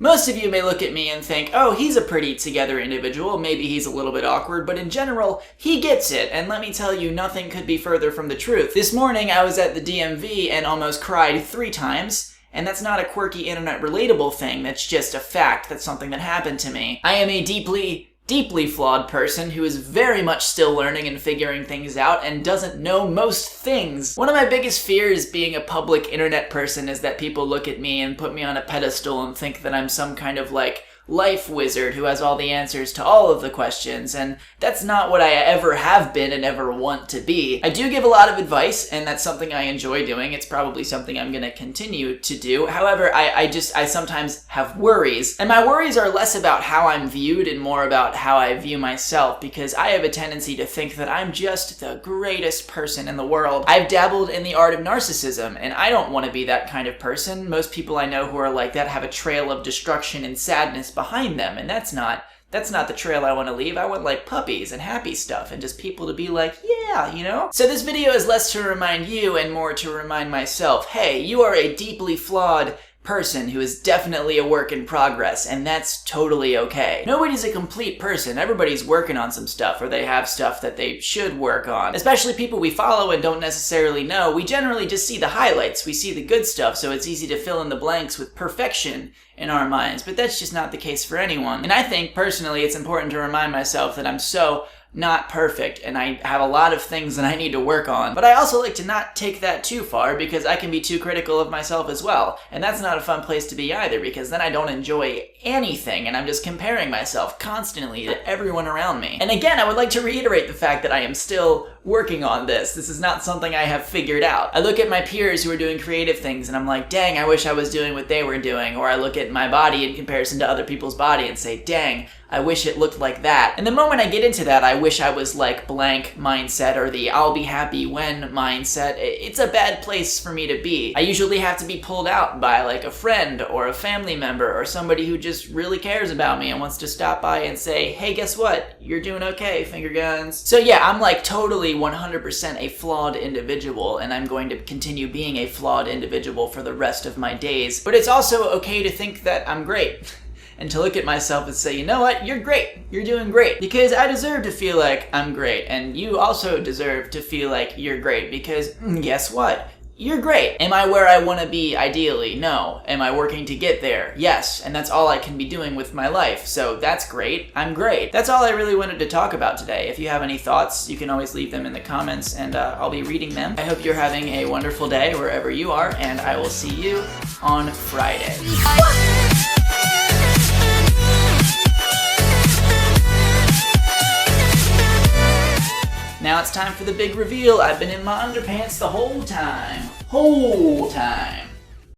Most of you may look at me and think, oh, he's a pretty together individual, maybe he's a little bit awkward, but in general, he gets it, and let me tell you, nothing could be further from the truth. This morning, I was at the DMV and almost cried 3 times, and that's not a quirky internet relatable thing, that's just a fact, that's something that happened to me. I am a deeply flawed person who is very much still learning and figuring things out and doesn't know most things. One of my biggest fears being a public internet person is that people look at me and put me on a pedestal and think that I'm some kind of like life wizard who has all the answers to all of the questions, and that's not what I ever have been and ever want to be. I do give a lot of advice, and that's something I enjoy doing. It's probably something I'm gonna continue to do. However, I sometimes have worries, and my worries are less about how I'm viewed and more about how I view myself, because I have a tendency to think that I'm just the greatest person in the world. I've dabbled in the art of narcissism, and I don't want to be that kind of person. Most people I know who are like that have a trail of destruction and sadness behind them, and that's not the trail I want to leave. I want like puppies and happy stuff and just people to be like, yeah, you know? So this video is less to remind you and more to remind myself, hey, you are a deeply flawed person who is definitely a work in progress, and that's totally okay. Nobody's a complete person. Everybody's working on some stuff, or they have stuff that they should work on. Especially people we follow and don't necessarily know. We generally just see the highlights. We see the good stuff, so it's easy to fill in the blanks with perfection in our minds, but that's just not the case for anyone. And I think, personally, it's important to remind myself that I'm so not perfect, and I have a lot of things that I need to work on. But I also like to not take that too far, because I can be too critical of myself as well. And that's not a fun place to be either, because then I don't enjoy anything, and I'm just comparing myself constantly to everyone around me. And again, I would like to reiterate the fact that I am still working on this. This is not something I have figured out. I look at my peers who are doing creative things, and I'm like, dang, I wish I was doing what they were doing. Or I look at my body in comparison to other people's body and say, dang, I wish it looked like that. And the moment I get into that, I wish I was like blank mindset or the I'll be happy when mindset. It's a bad place for me to be. I usually have to be pulled out by like a friend or a family member or somebody who just really cares about me and wants to stop by and say, hey, guess what? You're doing okay, finger guns. So yeah, I'm like totally 100% a flawed individual, and I'm going to continue being a flawed individual for the rest of my days. But it's also okay to think that I'm great. And to look at myself and say, you know what, you're great, you're doing great. Because I deserve to feel like I'm great, and you also deserve to feel like you're great, because guess what? You're great. Am I where I want to be ideally? No. Am I working to get there? Yes. And that's all I can be doing with my life. So that's great. I'm great. That's all I really wanted to talk about today. If you have any thoughts, you can always leave them in the comments, and I'll be reading them. I hope you're having a wonderful day wherever you are, and I will see you on Friday. Now it's time for the big reveal. I've been in my underpants the whole time.